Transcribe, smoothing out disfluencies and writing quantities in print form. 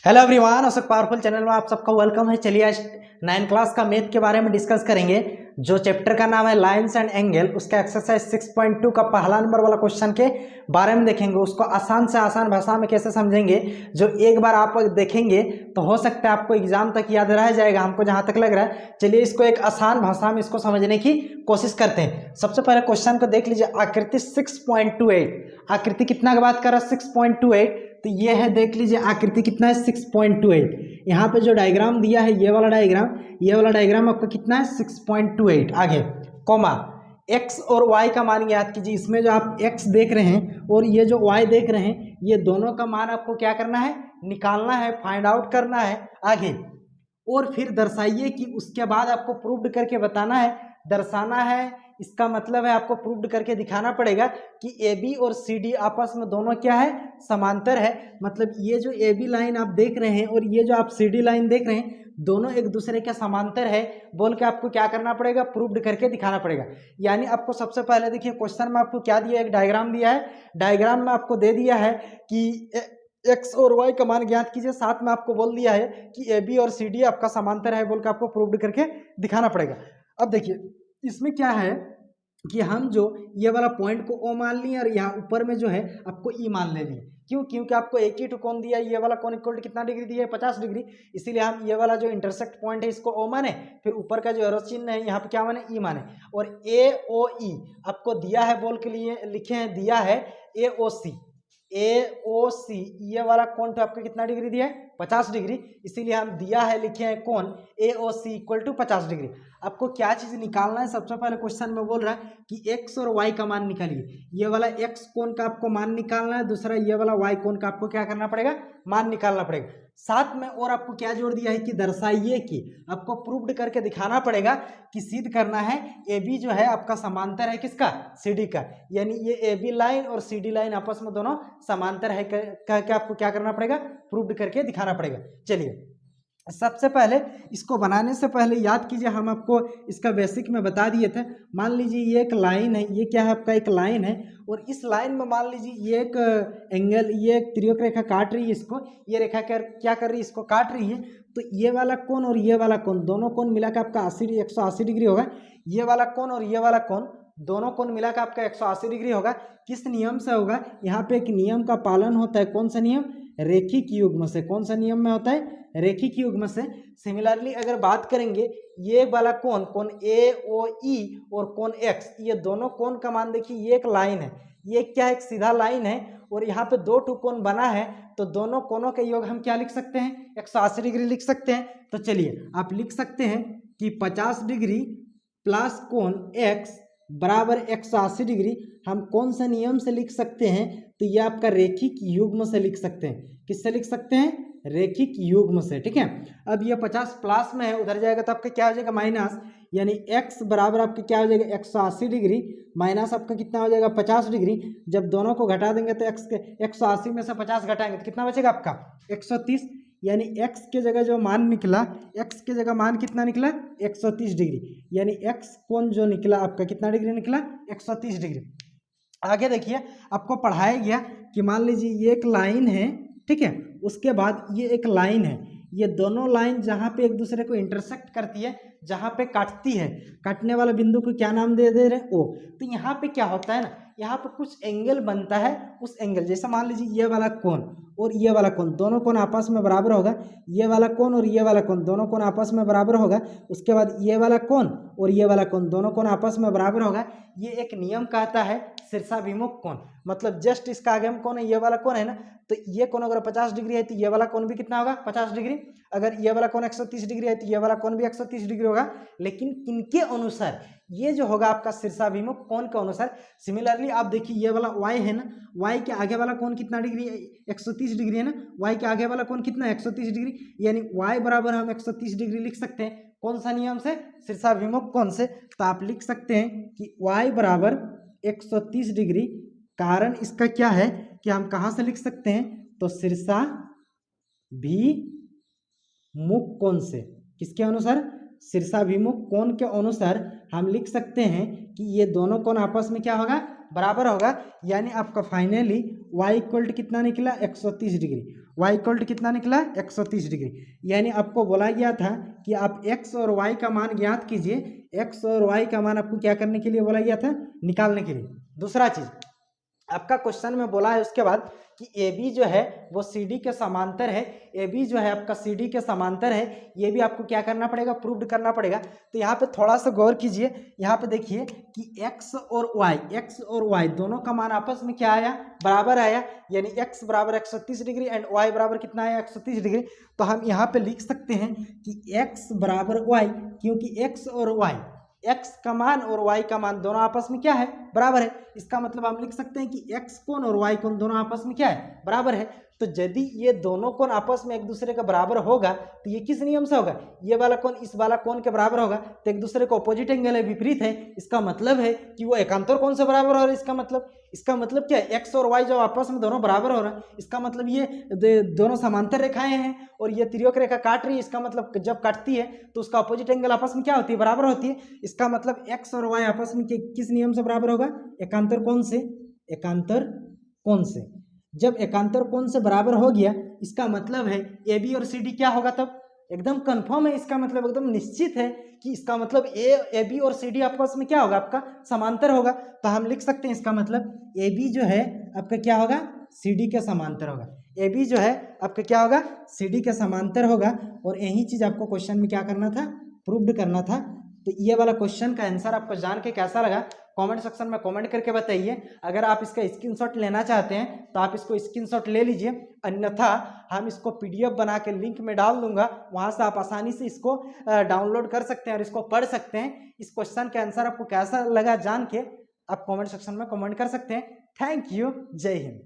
Hello everyone, Ashok powerful channel में आप सबका वेलकम है। चलिए आज 9 क्लास का मैथ के बारे में डिस्कस करेंगे। जो चैप्टर का नाम है लाइंस एंड एंगल, उसका एक्सरसाइज 6.2 का पहला नंबर वाला क्वेश्चन के बारे में देखेंगे। उसको आसान से आसान भाषा में कैसे समझेंगे, जो एक बार आप देखेंगे तो हो सकता है आपको एग्जाम तक याद रह जाएगा, हमको जहां तक लग रहा है। चलिए इसको एक आसान भाषा में इसको समझने की कोशिश करते हैं। सबसे पहले क्वेश्चन को देख लीजिए। आकृति 6.28, आकृति कितना की बात कर रहा है? 6.28। तो ये है, देख लीजिए आकृति कितना है? 6.28। यहाँ पे जो डायग्राम दिया है ये वाला डायग्राम आपका कितना है? 6.28। आगे कॉमा x और y का मान याद कीजिए। इसमें जो आप x देख रहे हैं और ये जो y देख रहे हैं, ये दोनों का मान आपको क्या करना है? निकालना है, फाइंड आउट करना है। आगे और फिर दर्शाइए कि उसके बाद आपको प्रूव्ड करके बताना है, दर्शाना है। इसका मतलब है आपको प्रूव्ड करके दिखाना पड़ेगा कि ए बी और सी डी आपस में दोनों क्या है? समांतर है। मतलब ये जो ए बी लाइन आप देख रहे हैं और ये जो आप सी डी लाइन देख रहे हैं, दोनों एक दूसरे के समांतर है बोल के आपको क्या करना पड़ेगा? प्रूव्ड करके दिखाना पड़ेगा। यानी आपको सबसे पहले देखिए क्वेश्चन में आपको क्या दिया है? एक डायग्राम दिया है। डायग्राम में आपको दे दिया है कि एक्स और वाई का मान ज्ञात कीजिए। साथ में आपको बोल दिया है कि ए बी और सी डी आपका समांतर है बोल के आपको प्रूव्ड करके दिखाना पड़ेगा। अब देखिए इसमें क्या है कि हम जो ये वाला पॉइंट को ओ मान लिए और यहाँ ऊपर में जो है आपको ई मान ले लिए। क्यों? क्योंकि आपको एक ही कोण दिया है। ये वाला कोण इक्वल टू कितना डिग्री दिया है? 50 डिग्री। इसीलिए हम ये वाला जो इंटरसेक्ट पॉइंट है इसको ओ माने, फिर ऊपर का जो एरो चिन्ह है यहाँ पे क्या माने? ई माने। और ए ओ ई आपको दिया है बोल के लिए लिखे हैं, दिया है ए ओ सी। ए ओ सी ये वाला कोण तो आपको कितना डिग्री दिया है? 50 डिग्री। इसीलिए हम दिया है, लिखे हैं कोण ए ओ सी इक्वल टू 50 डिग्री। आपको क्या चीज निकालना है? सबसे पहले क्वेश्चन में बोल रहा है कि x और y का मान निकालिए। ये वाला x कोण का आपको मान निकालना है, दूसरा ये वाला y कोण का आपको क्या करना पड़ेगा? मान निकालना पड़ेगा। साथ में और आपको क्या जोड़ दिया है कि दर्शाइए कि आपको प्रूव्ड करके दिखाना पड़ेगा कि सिद्ध करना है ए बी जो है आपका समांतर है किसका? सी डी का। यानी ये ए बी लाइन और सी डी लाइन आपस में दोनों समांतर है क्या आपको क्या करना पड़ेगा? प्रूव्ड करके दिखाना पड़ेगा। चलिए सबसे पहले इसको बनाने से पहले याद कीजिए, हम आपको इसका बेसिक में बता दिए थे। मान लीजिए ये एक लाइन है, ये क्या है आपका? एक लाइन है। और इस लाइन में मान लीजिए ये एक एंगल, ये एक तिर्यक रेखा काट रही है इसको। ये रेखा क्या कर रही है? इसको काट रही है। तो ये वाला कोण और ये वाला कोण, दोनों कोण मिलाकर आपका 180 डिग्री होगा। ये वाला कोण और ये वाला कोण, दोनों कोण मिलाकर आपका 180 डिग्री होगा। किस नियम से होगा? यहाँ पे एक नियम का पालन होता है। कौन सा नियम? रेखिक युग्म से। कौन सा नियम में होता है? रेखिक युग्म से। सिमिलरली अगर बात करेंगे, ये वाला कोण ए ओ ई और कोण एक्स, ये दोनों कोण का मान देखिए। ये एक लाइन है, ये क्या है? एक सीधा लाइन है। और यहाँ पे दो टू कोण बना है, तो दोनों कोणों के योग हम क्या लिख सकते हैं? 180 डिग्री लिख सकते हैं। तो चलिए आप लिख सकते हैं कि 50 डिग्री प्लस कोण एक्स बराबर 180 डिग्री। हम कौन सा नियम से लिख सकते हैं? तो ये आपका रेखिक युग्म से लिख सकते हैं। किससे लिख सकते हैं? रेखिक युग्म से। ठीक है। अब ये 50 प्लस में है, उधर जाएगा तो आपका क्या हो जाएगा? माइनस। यानी x बराबर आपका क्या हो जाएगा? 180 डिग्री माइनस आपका कितना हो जाएगा? 50 डिग्री। जब दोनों को घटा देंगे तो x के 180 में से 50 घटाएंगे तो कितना बचेगा आपका? 130। यानी x के जगह जो मान निकला, x के जगह मान कितना निकला? 130 डिग्री। यानी x कोण जो निकला आपका कितना डिग्री निकला? 130 डिग्री। आगे देखिए आपको पढ़ाया गया कि मान लीजिए ये एक लाइन है, ठीक है। उसके बाद ये एक लाइन है। ये दोनों लाइन जहाँ पे एक दूसरे को इंटरसेक्ट करती है, जहाँ पे काटती है, काटने वाला बिंदु को क्या नाम दे रहे हैं? ओ। तो यहाँ पे क्या होता है ना, यहाँ पे कुछ एंगल बनता है। उस एंगल जैसे मान लीजिए ये वाला कोण और ये वाला कोण, दोनों कोण आपस में बराबर होगा। ये वाला कोण और ये वाला कोण, दोनों कोण आपस में बराबर होगा। उसके बाद ये वाला कोण और ये वाला कोण, दोनों कोण आपस में बराबर होगा। ये एक नियम कहता है शीर्षाभिमुख कोण। मतलब जस्ट इसका आगे हम कोण है, ये वाला कोण है ना, तो ये कोण अगर 50 डिग्री है तो ये वाला कोण भी कितना होगा? 50 डिग्री। अगर ये वाला कोण 130 डिग्री है तो ये वाला कोण भी 130 डिग्री होगा। लेकिन किनके अनुसार? ये जो होगा आपका शीर्षाभिमुख कोण के अनुसार। सिमिलरली आप देखिए ये वाला y है ना, y के आगे वाला कोण कितना डिग्री है? 130 डिग्री है ना। y के आगे वाला कोण कितना है? 130 डिग्री। यानी y बराबर हम 130 डिग्री लिख सकते हैं। कौन सा नियम से? शीर्षाभिमुख कोण से। तो आप लिख सकते हैं कि y बराबर 130 डिग्री। कारण इसका क्या है कि हम कहाँ से लिख सकते हैं? तो शीर्षाभिमुख कोण से। किसके अनुसार? शीर्षाभिमुख कोण के अनुसार हम लिख सकते हैं कि ये दोनों कोण आपस में क्या होगा? बराबर होगा, यानी आपका फाइनली y इक्वल टू कितना निकला 130 डिग्री, y इक्वल टू कितना निकला 130 डिग्री। यानी आपको बोला गया था कि आप x और y का मान ज्ञात कीजिए, x और y का मान आपको क्या करने के लिए बोला गया था, निकालने के लिए। दूसरा चीज आपका क्वेश्चन में बोला है उसके बाद कि AB जो है वो CD के समांतर है, AB जो है आपका CD के समांतर है, ये भी आपको क्या करना पड़ेगा, प्रूव्ड करना पड़ेगा। तो यहाँ पे थोड़ा सा गौर कीजिए, यहाँ पे देखिए कि x और y दोनों का मान आपस में क्या आया, बराबर आया, यानी x बराबर 130 डिग्री एंड y बराबर कितना आया 130 डिग्री। तो हम यहाँ पे लिख सकते हैं कि x बराबर y, क्योंकि x और y, x का मान और y का मान दोनों आपस में क्या है, बराबर है। इसका मतलब हम लिख सकते हैं कि x कोण और y कोण दोनों आपस में क्या है, बराबर है। तो यदि ये दोनों कोण आपस में एक दूसरे का बराबर होगा तो ये किस नियम से होगा, ये वाला कोण इस वाला कोण के बराबर होगा, तो एक दूसरे को अपोजिट एंगल है, विपरीत है। इसका मतलब है कि वो एकांतर कोण से बराबर हो रहा है। इसका मतलब क्या है, x और y जब आपस में दोनों बराबर हो रहा है, इसका मतलब ये दोनों समांतर रेखाएं हैं और ये तिर्यक रेखा काट रही है। इसका मतलब जब काटती है तो उसका अपोजिट एंगल आपस में क्या होती है, बराबर होती है। इसका मतलब x और y आपस में किस नियम से बराबर होगा, एकांतर कोण से। एकांतर कोण से जब एकांतर कोण से बराबर हो गया, इसका मतलब है AB और CD क्या होगा, तब एकदम कंफर्म है। इसका मतलब एकदम निश्चित है कि इसका मतलब AB और CD आपस में क्या होगा, आपका समांतर होगा। तो हम लिख सकते हैं इसका मतलब AB जो है आपका क्या होगा, CD के समांतर होगा। AB जो है आपका क्या होगा, CD के समांतर होगा। और यही चीज आपको क्वेश्चन में क्या करना था, प्रूव्ड करना था। तो ये वाला क्वेश्चन का आंसर आपको जान के कैसा लगा, कमेंट सेक्शन में कमेंट करके बताइए। अगर आप इसका स्क्रीनशॉट लेना चाहते हैं तो आप इसको स्क्रीनशॉट ले लीजिए, अन्यथा हम इसको PDF बना के लिंक में डाल दूंगा, वहां से आप आसानी से इसको डाउनलोड कर सकते हैं और इसको पढ़ सकते हैं। इस क्वेश्चन का आंसर आपको कैसा लगा जान के आप कमेंट सेक्शन में कमेंट कर सकते हैं। थैंक यू, जय हिंद।